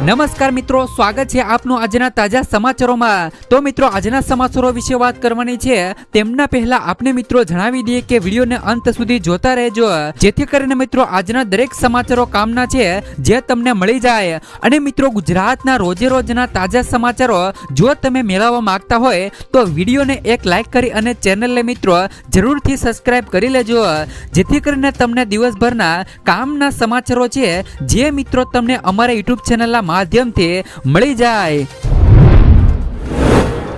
નમસ્કાર મિત્રો, સ્વાગત છે આપનું આજના તાજા સમાચારોમાં। તો મિત્રો આજના સમાચારો વિશે વાત કરવાની છે તેમના પહેલા આપણે મિત્રો જણાવી દઈએ કે વિડીયોને અંત સુધી જોતા રહેજો, જેથી કરીને મિત્રો આજના દરેક સમાચારો કામના છે જે તમને મળી જાય। અને મિત્રો ગુજરાતના રોજે રોજના તાજા સમાચારો જો તમે મેળવવા માંગતા હોય તો વિડીયોને એક લાઈક કરી અને ચેનલને મિત્રો જરૂરથી સબસ્ક્રાઇબ કરી લેજો, જેથી કરીને તમને દિવસભરના કામના સમાચારો છે જે મિત્રો તમને અમારા યુટ્યુબ ચેનલના માધ્યમથી મળી જાય।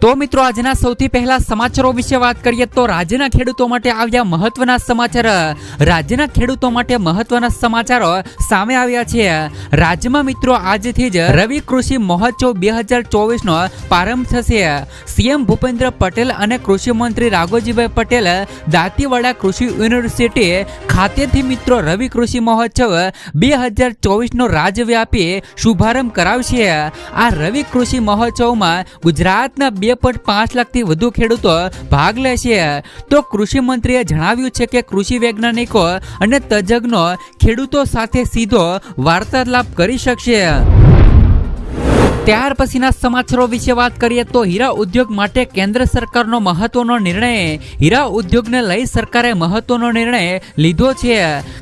તો મિત્રો આજના સૌથી પહેલા સમાચારો વિશે વાત કરીએ તો રાજ્યના ખેડૂતો માટે આવ્યા મહત્વના સમાચાર। રાજ્યના ખેડૂતો માટે મહત્વના સમાચારો સામે આવ્યા છે। રાજ્યમાં મિત્રો આજથી જ રવિ કૃષિ મહોત્સવ 2024 નો પ્રારંભ થશે। સીએમ ભૂપેન્દ્ર પટેલ અને કૃષિ મંત્રી રાઘોજીભાઈ પટેલ દાંતીવાડા કૃષિ યુનિવર્સિટી ખાતેથી મિત્રો રવિ કૃષિ મહોત્સવ 2024 નો રાજ્યવ્યાપી શુભારંભ કરાવશે। આ રવિ કૃષિ મહોત્સવમાં ગુજરાતના 2.5 લાખથી વધુ ખેડૂતો ભાગ લેશે। તો કૃષિ મંત્રીએ જણાવ્યું છે કે કૃષિ વૈજ્ઞાનિકો અને તજજ્ઞો ખેડૂતો સાથે સીધો વાર્તાલાપ કરી શકશે। ત્યાર પછીના સમાચારો વિશે વાત કરીએ તો હીરા ઉદ્યોગ માટે કેન્દ્ર સરકારનો મહત્વનો નિર્ણય। હીરા ઉદ્યોગને લઈ સરકારે મહત્વનો નિર્ણય લીધો છે।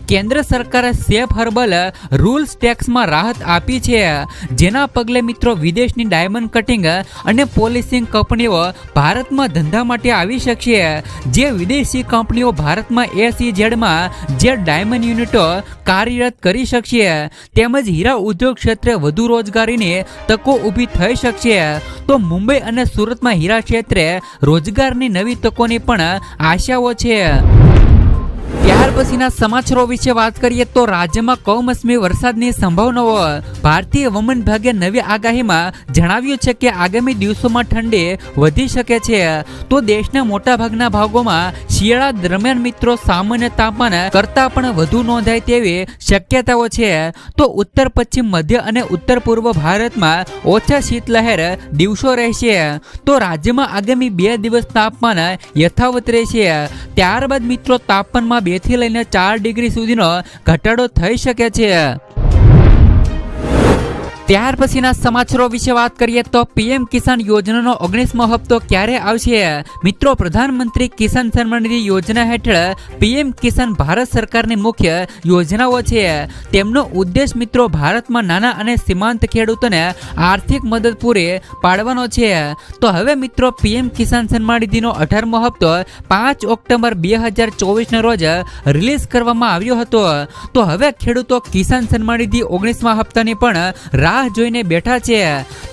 કેન્દ્ર સરકારે સેફ હર્બલ રૂલ્સ ટેક્સમાં રાહત આપી છે, જેના પગલે મિત્રો વિદેશની ડાયમંડ કટિંગ અને પોલિશિંગ કંપનીઓ ભારતમાં ધંધા માટે આવી શકશે। જે વિદેશી કંપનીઓ ભારતમાં SEZમાં જે ડાયમંડ યુનિટો કાર્યરત કરી શકશે, તેમજ હીરા ઉદ્યોગ ક્ષેત્રે વધુ રોજગારીની તકો ઊભી થઈ શકશે। તો મુંબઈ અને સુરતમાં હીરા ક્ષેત્રે રોજગારની નવી તકોની પણ આશાઓ છે। ત્યાર પછીના સમાચારો વિશે વાત કરીએ તો રાજ્યમાં કમોસમી વરસાદની સંભાવનાઓ। ભારતીય હવામાન વિભાગે નવી આગાહીમાં જણાવ્યું છે કે આગામી દિવસોમાં ઠંડી વધી શકે છે। તો દેશના મોટાભાગના ભાગોમાં શિયાળા દરમિયાન મિત્રો સામાન્ય તાપમાન કરતાં પણ વધુ નોંધાય તેવી શક્યતાઓ છે। તો ઉત્તર પશ્ચિમ મધ્ય અને ઉત્તર પૂર્વ ભારતમાં ઓછા શીતલહેર દિવસો રહેશે। તો રાજ્યમાં આગામી 2 દિવસ તાપમાન યથાવત રહેશે। ત્યારબાદ મિત્રો તાપમાનમાં 2 થી લઈને 4 ડિગ્રી સુધીનો ઘટાડો થઈ શકે છે। ત્યાર પછીના સમાચારો વિશે વાત કરીએ તો પીએમ કિસાન યોજનાનો 19મો હપ્તો ક્યારે આવશે? મિત્રો પ્રધાનમંત્રી કિસાન સન્માન નિધિ યોજના હેઠળ પીએમ કિસાન ભારત સરકારની મુખ્ય યોજનાઓ છે। તેમનો ઉદ્દેશ મિત્રો ભારતમાં નાના અને સીમાંત ખેડૂતોને આર્થિક મદદ પૂરી પાડવાનો છે। તો હવે મિત્રો પીએમ કિસાન સન્માન નિધિનો 18મો હપ્તો 5 ઓક્ટોબર 2024 ના રોજ રિલીઝ કરવામાં આવ્યો હતો। તો હવે ખેડૂતો કિસાન સન્માન નિધિ 19મા હપ્તાની પણ રાહ જોઈને બેઠા છે।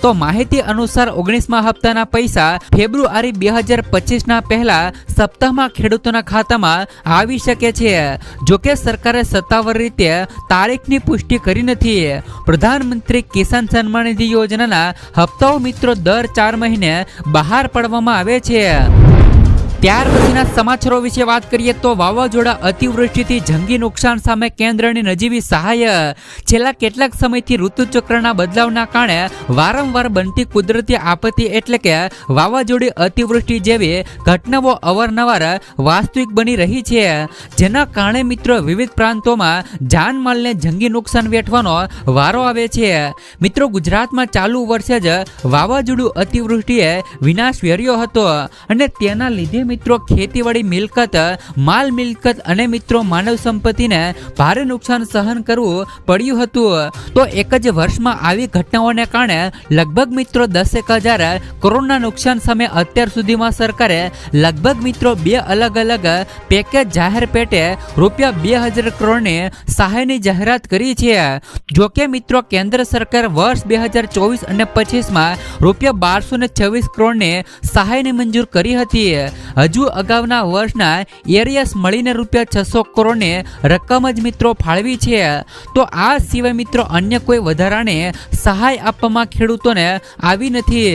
તો માહિતી અનુસાર 19મા હપ્તાના પૈસા ફેબ્રુઆરી 2025 ના પહેલા સપ્તાહમાં ખેડૂતોના ખાતામાં આવી શકે છે। જોકે સરકારે સત્તાવાર રીતે તારીખની પુષ્ટિ કરી નથી। પ્રધાનમંત્રી કિસાન સન્માન નિધિ યોજનાના હપ્તાઓ મિત્રો દર 4 મહિને બહાર પાડવામાં આવે છે। ત્યાર પછીના સમાચારો વિશે વાત કરીએ તો વાવાઝોડા અતિવૃષ્ટિથી જંગી નુકસાન સામે કેન્દ્રની નજીવી સહાય। છેલ્લા કેટલાક સમયથી ઋતુચક્રના બદલાવના કારણે વારંવાર બનતી કુદરતી આપત્તિ એટલે કે વાવાઝોડી અતિવૃષ્ટિ જેવી ઘટનાઓ અવારનવાર વાસ્તવિક બની રહી છે, જેના કારણે મિત્રો વિવિધ પ્રાંતોમાં જાનમાલને જંગી નુકસાન વેઠવાનો વારો આવે છે। મિત્રો ગુજરાતમાં ચાલુ વર્ષે જ વાવાઝોડું અતિવૃષ્ટિએ વિનાશ વેર્યો હતો અને તેના લીધે મિત્રો ખેતીવાડી મિલકત, માલ મિલકત અને મિત્રો માનવ સંપત્તિને ભારે નુકસાન સહન કરવું પડ્યું હતું। તો એક જ વર્ષમાં આવી ઘટનાઓને કારણે લગભગ મિત્રો 10,000 કરોડના નુકસાન સામે અત્યાર સુધીમાં સરકારે લગભગ મિત્રો 2 અલગ અલગ પેકેજ જાહેર પેટે રૂપિયા 2,000 કરોડની સહાયની જાહેરાત કરી છે। જોકે મિત્રો કેન્દ્ર સરકાર વર્ષ 2024 અને 25માં રૂપિયા 1,226 કરોડની સહાયની મંજૂર કરી હતી। હજુ અગાઉના વર્ષના એરિયસ મળીને રૂપિયા 600 કરોડની રકમ જ મિત્રો ફાળવી છે। તો આ સિવાય મિત્રો અન્ય કોઈ વધારાની સહાય આપવામાં ખેડૂતોને આવી નથી।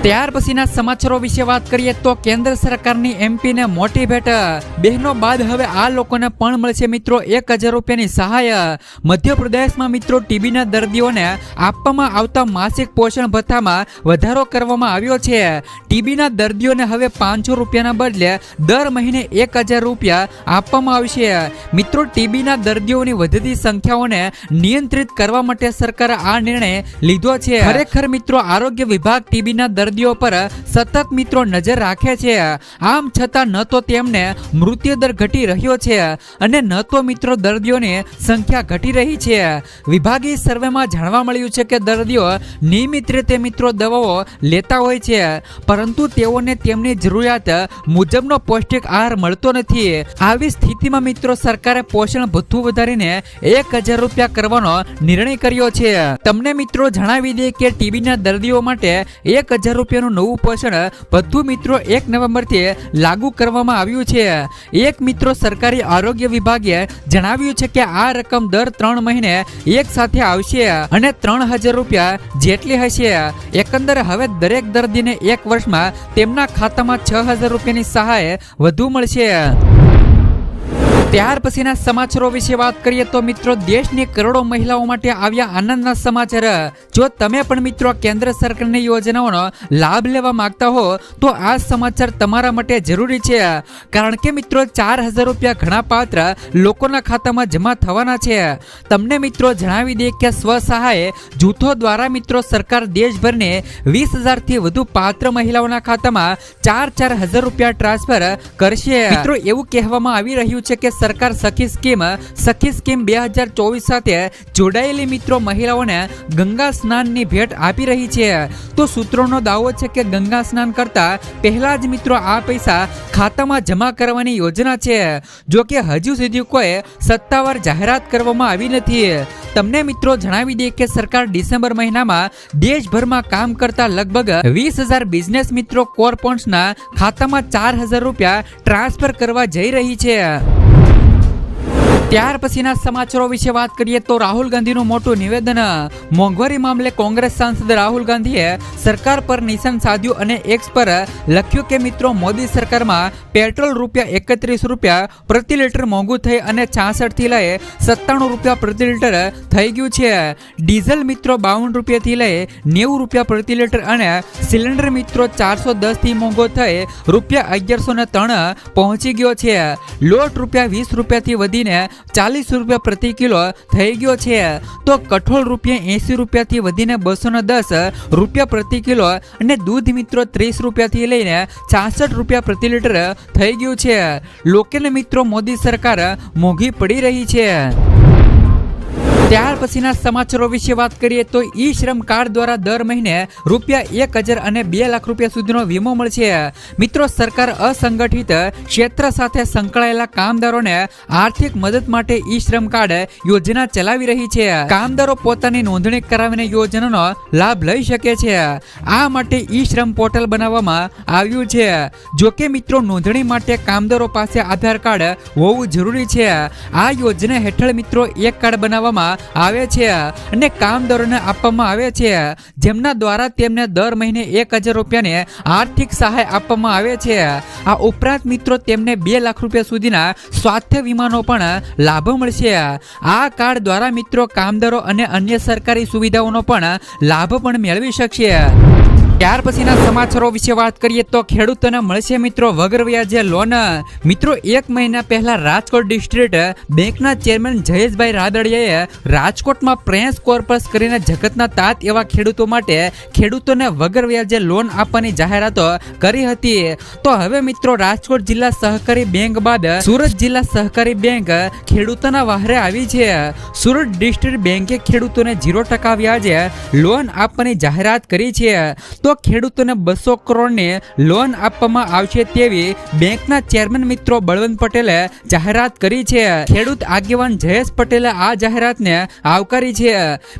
ત્યાર પછીના સમાચારો વિશે વાત કરીએ તો કેન્દ્ર સરકારની એમપીને મોટી ભેટ, બહેનો બાદ હવે આ લોકોને પણ મળશે મિત્રો 1000 રૂપિયાની સહાય. મધ્યપ્રદેશમાં મિત્રો ટીબીના દર્દીઓને આપવામાં આવતા માસિક પોષણ ભથ્થામાં વધારો કરવામાં આવ્યો છે. ટીબીના દર્દીઓને હવે 500 રૂપિયાના બદલે દર મહિને 1000 રૂપિયા આપવામાં આવશે. મિત્રો ટીબીના દર્દીઓની વધતી સંખ્યાઓને નિયંત્રિત કરવા માટે સરકારે આ નિર્ણય લીધો છે. ખરેખર મિત્રો આરોગ્ય વિભાગ ટીબીના દર્દીઓ પર સતત મિત્રો નજર રાખે છે. આમ છતાં ન તો તેમને મૃત્યુદર ઘટી રહ્યો છે અને ન તો મિત્રો દર્દીઓની સંખ્યા ઘટી રહી છે. વિભાગીય સર્વેમાં જાણવા મળ્યું છે કે દર્દીઓ નિયમિત રીતે મિત્રો દવાઓ લેતા હોય છે, પરંતુ તેઓને તેમની જરૂરિયાત મુજબનો પૌષ્ટિક આહાર મળતો નથી. આવી સ્થિતિમાં મિત્રો સરકારે પોષણ ભથ્થું વધારીને 1000 રૂપિયા કરવાનો નિર્ણય કર્યો છે. તમને મિત્રો જણાવી દે કે ટીબીના દર્દીઓ માટે 1000 રૂપિયાનું નવું પોષણ ભથ્થું મિત્રો 1 નવેમ્બરથી લાગુ કરવામાં આવ્યું છે. એક મિત્રો સરકારી આરોગ્ય વિભાગે જણાવ્યું છે કે આ રકમ દર 3 મહિને એક સાથે આવશે અને 3000 રૂપિયા જેટલી હશે. એકંદરે હવે દરેક દર્દીને 1 વર્ષમાં તેમના ખાતામાં 6000 રૂપિયાની સહાય વધુ મળશે. ત્યાર પછીના સમાચારો વિશે વાત કરીએ તો મિત્રો દેશની કરોડો મહિલાઓ માટે આવ્યા આનંદના સમાચાર. જો તમે પણ મિત્રો કેન્દ્ર સરકારની યોજનાઓનો લાભ લેવા માંગતા હો તો આ સમાચાર તમારા માટે જરૂરી છે, કારણ કે મિત્રો 4000 રૂપિયા ઘણા પાત્ર લોકોના ખાતામાં જમા થવાના છે. તમને મિત્રો જણાવી દે કે સ્વસહાય જૂથો દ્વારા મિત્રો સરકાર દેશભરને 20000 થી વધુ પાત્ર મહિલાઓના ખાતામાં 4000 રૂપિયા ટ્રાન્સફર કરશે. મિત્રો એવું કહેવામાં આવી રહ્યું છે કે સરકાર સખી સ્કીમ 2024 સાથે જોડાયેલી મિત્રો મહિલાઓને ગંગા સ્નાનની ભેટ આપી રહી છે. તો સૂત્રોનો દાવો છે કે ગંગા સ્નાન કરતા પહેલા જ મિત્રો આ પૈસા ખાતામાં જમા કરવાની યોજના છે. જો કે હજુ સુધી કોઈ સત્તાવાર જાહેરાત કરવામાં આવી નથી. તમને મિત્રો જણાવી દે કે સરકાર ડિસેમ્બર મહિનામાં દેશભરમાં કામ કરતા લગભગ 20000 બિઝનેસ મિત્રો કોર્પોરેશનના ખાતામાં 4000 રૂપિયા ટ્રાન્સફર કરવા જઈ રહી છે. ત્યાર પછીના સમાચારો વિશે વાત કરીએ તો રાહુલ ગાંધીનું મોટું નિવેદન. મોંઘવારી મામલે કોંગ્રેસ સાંસદ રાહુલ ગાંધીએ સરકાર પર નિશાન સાધ્યું અને એક્સ પર લખ્યું કે મિત્રો મોદી સરકારમાં પેટ્રોલ ₹31 પ્રતિ લીટર મોંઘું થઈ અને 66 થી લઈ 97 રૂપિયા પ્રતિ લીટર થઈ ગયું છે. ડીઝલ મિત્રો ₹52 થી લઈ ₹90 પ્રતિ લીટર અને સિલિન્ડર મિત્રો 410 થી મોંઘો થઈ ₹1103 પહોંચી ગયો છે. લોટ ₹20 થી વધીને 40 રૂપિયા પ્રતિ કિલો થઈ ગયો છે. તો કઠોળ ₹80 થી વધીને 210 રૂપિયા પ્રતિ કિલો અને દૂધ મિત્રો 30 રૂપિયાથી લઈને 66 રૂપિયા પ્રતિ લીટર થઈ ગયું છે. લોકોને મિત્રો મોદી સરકાર મોંઘી પડી રહી છે. ત્યાર પછીના સમાચારો વિશે વાત કરીએ તો ઈ શ્રમ કાર્ડ દ્વારા દર મહિને ₹1000 અને 2 લાખ રૂપિયા સુધીનો વીમો મળશે. મિત્રો સરકાર અસંગઠિત ક્ષેત્ર સાથે સંકળાયેલા કામદારોને આર્થિક મદદ માટે ઈ શ્રમ કાર્ડ યોજના ચલાવી રહી છે. કામદારો પોતાની નોંધણી કરાવીને યોજનાનો લાભ લઈ શકે છે. આ માટે ઈ શ્રમ પોર્ટલ બનાવવામાં આવ્યું છે. જો કે મિત્રો નોંધણી માટે કામદારો પાસે આધાર કાર્ડ હોવું જરૂરી છે. આ યોજના હેઠળ મિત્રો એક કાર્ડ બનાવવામાં આવે છે અને કામદારોને આપવામાં આવે છે, જેમના દ્વારા તેમને દર મહિને 1000 રૂપિયાની આર્થિક સહાય આપવામાં આવે છે. આ ઉપરાંત મિત્રો તેમને 2 લાખ રૂપિયા સુધીના સ્વાસ્થ્ય વીમાનો પણ લાભ મળશે. આ કાર્ડ દ્વારા મિત્રો કામદારો અને અન્ય સરકારી સુવિધાઓનો પણ લાભ પણ મેળવી શકશે. ત્યાર પછીના સમાચારો વિશે વાત કરીએ તો ખેડૂતોને મળશે મિત્રો વગર વ્યાજે લોન. મિત્રો 1 મહિના પહેલા રાજકોટ ડિસ્ટ્રિક્ટ બેંકના ચેરમેન જયેશભાઈ રાદડિયાએ રાજકોટમાં પ્રેસ કોર્પસ કરીને જગતના તાત એવા ખેડૂતો માટે ખેડૂતોને વગર વ્યાજે લોન આપવાની જાહેરાતો કરી હતી. તો હવે મિત્રો રાજકોટ જિલ્લા સહકારી બેંક બાદ સુરત જિલ્લા સહકારી બેંક ખેડૂતોના વહારે આવી છે. સુરત ડિસ્ટ્રિક્ટ બેંકે ખેડૂતોને 0% વ્યાજે લોન આપવાની જાહેરાત કરી છે. તો ખેડૂતોને 200 કરોડની લોન આપવામાં આવશે તેવી બેંકના ચેરમેન મિત્રો બળવંત પટેલે જાહેરાત કરી છે. ખેડૂત આગેવાન જયેશ પટેલે આ જાહેરાતને આવકારી છે.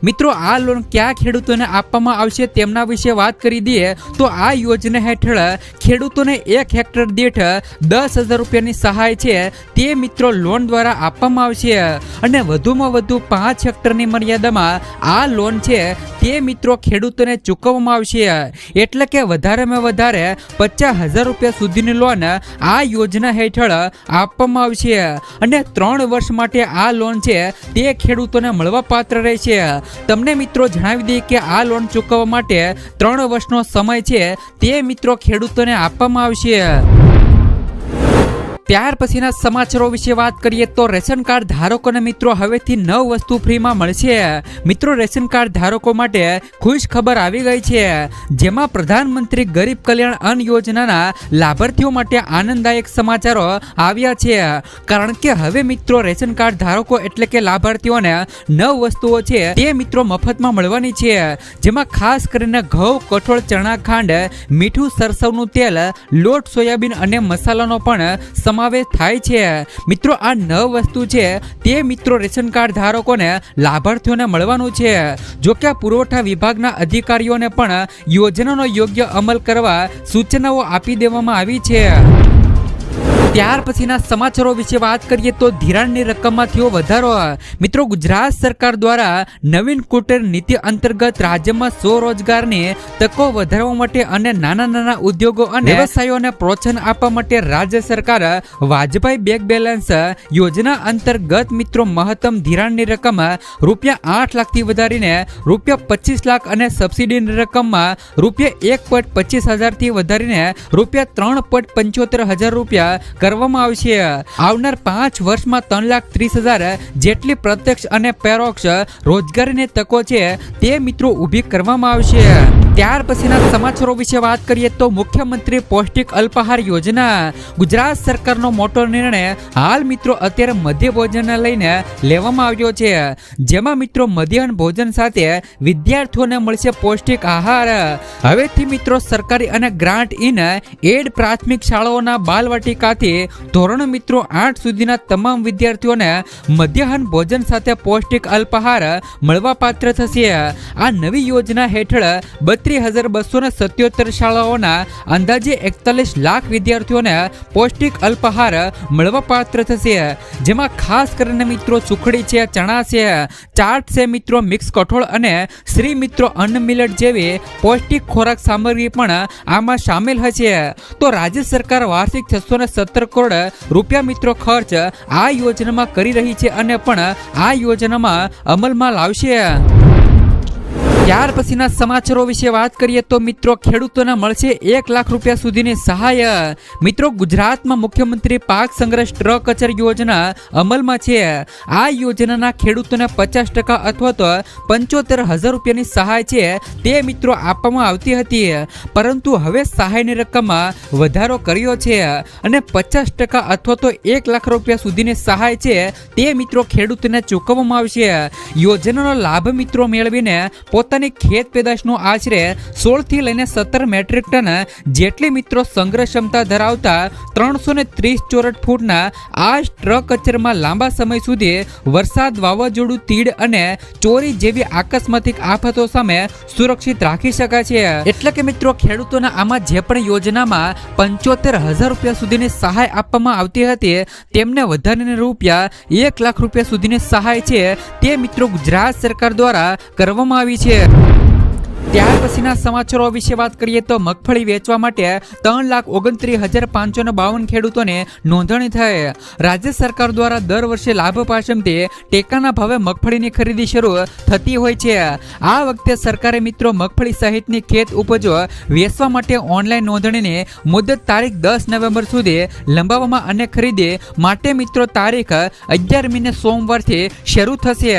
મિત્રો આ લોન કયા ખેડૂતોને આપવામાં આવશે તેમના વિશે વાત કરી દઈએ તો આ યોજના હેઠળ ખેડૂતોને 1 હેક્ટર દીઠ 10,000 રૂપિયાની સહાય છે તે મિત્રો લોન દ્વારા આપવામાં આવશે અને વધુમાં વધુ 5 હેક્ટરની મર્યાદામાં આ લોન છે તે મિત્રો ખેડૂતોને ચૂકવવામાં આવશે. એટલે કે વધારેમાં વધારે 50,000 રૂપિયા સુધીની લોન આ યોજના હેઠળ આપવામાં આવશે અને 3 વર્ષ માટે આ લોન છે તે ખેડૂતોને મળવા પાત્ર રહેશે. તમને મિત્રો જણાવી દઈએ કે આ લોન ચૂકવવા માટે 3 વર્ષનો સમય છે તે મિત્રો ખેડૂતોને આપવામાં આવશે. ત્યાર પછીના સમાચારો વિશે વાત કરીએ તો રેશન કાર્ડ ધારકોને મિત્રો હવેથી 9 વસ્તુ ફ્રીમાં મળશે. મિત્રો રેશન કાર્ડ ધારકો માટે ખુશ ખબર આવી ગઈ છે, જેમાં પ્રધાનમંત્રી ગરીબ કલ્યાણ અન્ન યોજનાના લાભાર્થીઓ માટે આનંદદાયક સમાચારો આવ્યા છે. કારણ કે હવે મિત્રો રેશન કાર્ડ ધારકો એટલે કે લાભાર્થીઓને 9 વસ્તુઓ છે તે મિત્રો મફતમાં મળવાની છે, જેમાં ખાસ કરીને ઘઉં, કઠોળ, ચણા, ખાંડ, મીઠું, સરસવનું તેલ, લોટ, સોયાબીન અને મસાલાનો પણ સમાવેશ થાય છે. મિત્રો આ 9 વસ્તુ છે તે મિત્રો રેશન કાર્ડ ધારકોને લાભાર્થીઓને મળવાનું છે. જો કે પુરવઠા વિભાગના અધિકારીઓને પણ યોજનાનો યોગ્ય અમલ કરવા સૂચનાઓ આપી દેવામાં આવી છે. ત્યાર પછીના સમાચારો વિશે વાત કરીએ તો ધિરાણની રકમમાં થયો વધારો. મિત્રો ગુજરાત સરકાર દ્વારા નવીન કુટીર નીતિ અંતર્ગત રાજ્યમાં સ્વરોજગારની તકો વધારવા માટે અને નાના ઉદ્યોગો અને વ્યવસાયોને પ્રોત્સાહન આપવા માટે રાજ્ય સરકાર વાજપાઈ બેંક બેલેન્સ યોજના અંતર્ગત મિત્રો મહત્તમ ધિરાણની રકમ ₹8 લાખથી વધારીને ₹25 લાખ અને સબસિડીની રકમમાં ₹1,25,000 થી વધારીને ₹3,75,000 કરવામાં આવશે. આવનાર 5 વર્ષમાં 3,30,000 જેટલી પ્રત્યક્ષ અને પરોક્ષ રોજગારીની તકો છે તે મિત્રો ઊભી કરવામાં આવશે. ત્યાર પછીના સમાચારો વિશે વાત કરીએ તો મુખ્યમંત્રી પૌષ્ટિક અલ્પાહાર યોજના. ગુજરાત સરકારનો મોટો નિર્ણય હાલ મિત્રો અત્યારે મધ્ય ભોજનને લઈને લેવામાં આવ્યો છે, જેમાં મિત્રો મધ્યાહન ભોજન સાથે વિદ્યાર્થીઓને મળશે પૌષ્ટિક આહાર. હવેથી મિત્રો સરકારી અને ગ્રાન્ટ ઇન એડ પ્રાથમિક શાળાઓના બાલવાટિકાથી ધોરણ મિત્રો 8 સુધીના તમામ વિદ્યાર્થીઓને મધ્યાહન ભોજન સાથે પૌષ્ટિક અલ્પાહાર મળવા પાત્ર થશે. આ નવી યોજના હેઠળ 32,277 શાળાઓના અંદાજે 41 લાખ વિદ્યાર્થીઓને પૌષ્ટિક અલ્પાહાર મળવા પાત્ર થશે, જેમાં ખાસ કરીને મિત્રો સુખડી છે, ચણા છે, ચાટ છે મિત્રો, મિક્સ કઠોળ અને શ્રી મિત્રો અન્ન મિલેટ જેવી પૌષ્ટિક ખોરાક સામગ્રી પણ આમાં સામેલ હશે. તો રાજ્ય સરકાર વાર્ષિક 617 કરોડ રૂપિયા મિત્રો ખર્ચ આ યોજનામાં કરી રહી છે અને પણ આ યોજનામાં અમલમાં લાવશે. ત્યાર પછીના સમાચારો વિશે વાત કરીએ તો મિત્રો ખેડૂતોને મળશે 1 લાખ રૂપિયા સુધીની સહાય. મિત્રો ગુજરાતમાં મુખ્યમંત્રી પાક સંગ્રહ ટ્રક કચર યોજના અમલમાં છે. આ યોજનાના ખેડૂતોને 50% અથવા તો 75,000 રૂપિયાની સહાય છે તે મિત્રો આપવામાં આવતી હતી, પરંતુ હવે સહાયની રકમમાં વધારો કર્યો છે અને 50% અથવા તો 1 લાખ રૂપિયા સુધીની સહાય છે તે મિત્રો ખેડૂતોને ચૂકવવામાં આવશે. યોજનાનો લાભ મિત્રો મેળવીને પોતાની ખેત પેદાશનું આશરે 16 થી લઈને 17 મેટ્રિક ટન જેટલી મિત્રો સંગ્રહ ક્ષમતા ધરાવતા 330 ચોરસ ફૂટના આ ટ્રક કચરમાં લાંબા સમય સુધી વરસાદ, વાવાઝોડું, તીડ અને ચોરી જેવી આકસ્મિક આફતો સામે સુરક્ષિત રાખી શકાય છે. એટલે કે મિત્રો ખેડૂતોના આમાં જે પણ યોજનામાં 75,000 રૂપિયા સુધીની સહાય આપવામાં આવતી હતી તેમને વધારીને ₹1 લાખ રૂપિયા સુધીની સહાય છે તે મિત્રો ગુજરાત સરકાર દ્વારા કરવામાં આવી છે. ત્યાર પછીના સમાચારો વિશે વાત કરીએ તો મગફળી વેચવા માટે 3,29,552 ખેડૂતોને નોંધણી થઈ. રાજ્ય સરકાર દ્વારા દર વર્ષે લાભ પાસમથી ટેકાના ભાવે મગફળીની ખરીદી શરૂ થતી હોય છે. આ વખતે સરકારે મિત્રો મગફળી સહિતની ખેત ઉપજો વેચવા માટે ઓનલાઈન નોંધણીની મુદત તારીખ 10 નવેમ્બર સુધી લંબાવવામાં અને ખરીદી માટે મિત્રો તારીખ 11 મે સોમવારથી શરૂ થશે,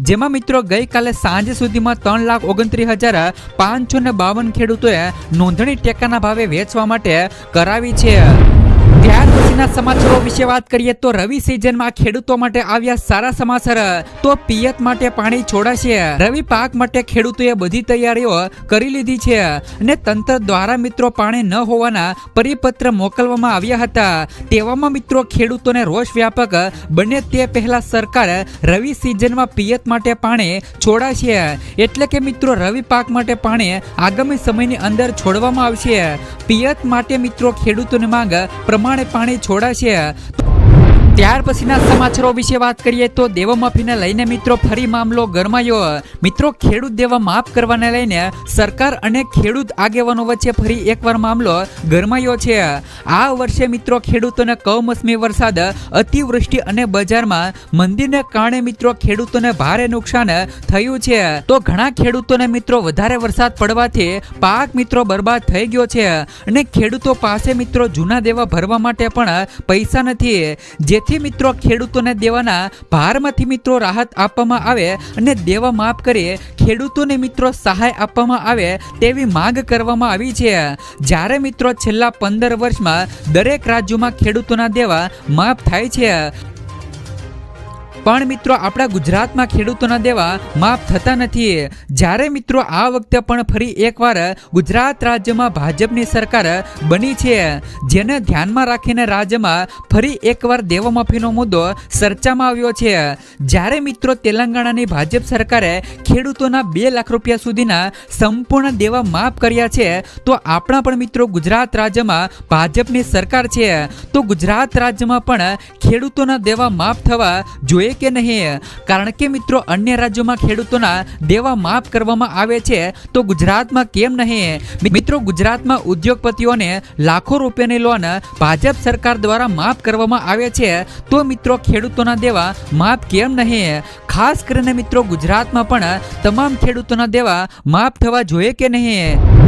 જેમાં મિત્રો ગઈકાલે સાંજ સુધીમાં 3,29,552 ખેડૂતોએ નોંધણી ટેકાના ભાવે વેચવા માટે કરાવી છે. ત્યાર પછીના સમાચારો વિશે વાત કરીએ તો રવિ સિઝનમાં ખેડૂતો માટે આવ્યા સારા સમાચાર. તો પિયત માટે પાણી છોડાશે. રવિ પાક માટે ખેડૂતોએ બધી તૈયારીઓ કરી લીધી છે અને તંત્ર દ્વારા મિત્રો પાણી ન હોવાના પરિપત્ર મોકલવામાં આવ્યા હતા. તેવામાં મિત્રો ખેડૂતોને રોષ વ્યાપક બને તે પહેલા સરકાર રવિ સિઝનમાં પિયત માટે પાણી છોડાશે. એટલે કે મિત્રો રવિ પાક માટે પાણી આગામી સમયની અંદર છોડવામાં આવશે. પિયત માટે મિત્રો ખેડૂતોની માંગ પ્રમાણે પાણી છોડાશે. ત્યાર પછીના સમાચારો વિશે વાત કરીએ તો દેવામાફીને લઈને મિત્રો ફરી મામલો ગરમાયો. મિત્રો ખેડૂત દેવા માફ કરવાને લઈને સરકાર અને ખેડૂત આગેવાનો વચ્ચે ફરી એકવાર મામલો ગરમાયો છે. આ વર્ષે મિત્રો ખેડૂતોને કમોસમી વરસાદ, અતિવૃષ્ટિ અને બજારમાં મંદીને કારણે મિત્રો ખેડૂતોને ભારે નુકસાન થયું છે. તો ઘણા ખેડૂતોને મિત્રો વધારે વરસાદ પડવાથી પાક મિત્રો બરબાદ થઈ ગયો છે અને ખેડૂતો પાસે મિત્રો જૂના દેવા ભરવા માટે પણ પૈસા નથી. જેથી મિત્રો ખેડૂતોને દેવાના ભારમાંથી મિત્રો રાહત આપવામાં આવે અને દેવા માફ કરી ખેડૂતોને મિત્રો સહાય આપવામાં આવે તેવી માંગ કરવામાં આવી છે. જ્યારે મિત્રો છેલ્લા 15 વર્ષમાં દરેક રાજ્યોમાં ખેડૂતોના દેવા માફ થાય છે, પણ મિત્રો આપણા ગુજરાતમાં ખેડૂતોના દેવા માફ થતા નથી. જ્યારે મિત્રો આ વખતે પણ ફરી એકવાર ગુજરાત રાજ્યમાં ભાજપની સરકાર બની છે, જેને ધ્યાનમાં રાખીને રાજ્યમાં ફરી એકવાર દેવામાફીનો મુદ્દો ચર્ચામાં આવ્યો છે. જ્યારે મિત્રો તેલંગાણાની ભાજપ સરકારે ખેડૂતોના 2 લાખ રૂપિયા સુધીના સંપૂર્ણ દેવા માફ કર્યા છે, તો આપણા પણ મિત્રો ગુજરાત રાજ્યમાં ભાજપની સરકાર છે, તો ગુજરાત રાજ્યમાં પણ ખેડૂતોના દેવા માફ થવા જોઈએ કે નહીં? કારણ કે મિત્રો અન્ય રાજ્યોમાં ખેડૂતોના દેવા માફ કરવામાં આવે છે, તો ગુજરાતમાં કેમ નહીં? મિત્રો ગુજરાતમાં ઉદ્યોગપતિઓને લાખો રૂપિયાની લોન ભાજપ સરકાર દ્વારા માફ કરવામાં આવે છે, તો મિત્રો ખેડૂતોના દેવા માફ કેમ નહીં? ખાસ કરીને મિત્રો ગુજરાતમાં પણ તમામ ખેડૂતોના દેવા માફ થવા જોઈએ કે નહીં?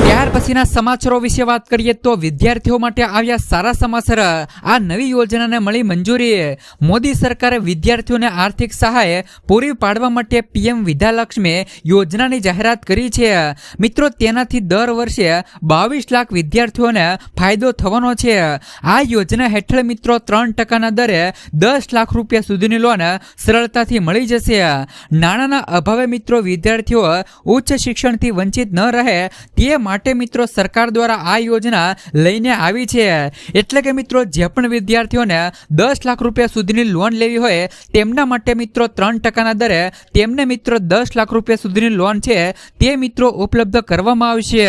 ત્યાર પછીના સમાચારો વિશે વાત કરીએ તો વિદ્યાર્થીઓ માટે આવ્યા સારા સમાચાર. આ નવી યોજનાને મળી મંજૂરી. મોદી સરકારે વિદ્યાર્થીઓને આર્થિક સહાય પૂરી પાડવા માટે પીએમ વિદ્યાલક્ષ્મી યોજનાની જાહેરાત કરી છે. મિત્રો તેનાથી દર વર્ષે 22 લાખ વિદ્યાર્થીઓને ફાયદો થવાનો છે. આ યોજના હેઠળ મિત્રો 3% દરે 10 લાખ રૂપિયા સુધીની લોન સરળતાથી મળી જશે. નાણાંના અભાવે મિત્રો વિદ્યાર્થીઓ ઉચ્ચ શિક્ષણથી વંચિત ન રહે તે માટે મિત્રો સરકાર દ્વારા આ યોજના લઈને આવી છે. એટલે કે મિત્રો જે પણ વિદ્યાર્થીઓને 10 લાખ રૂપિયા સુધીની લોન લેવી હોય તેમના માટે મિત્રો 3% દરે તેમને મિત્રો 10 લાખ રૂપિયા સુધીની લોન છે તે મિત્રો ઉપલબ્ધ કરવામાં આવશે.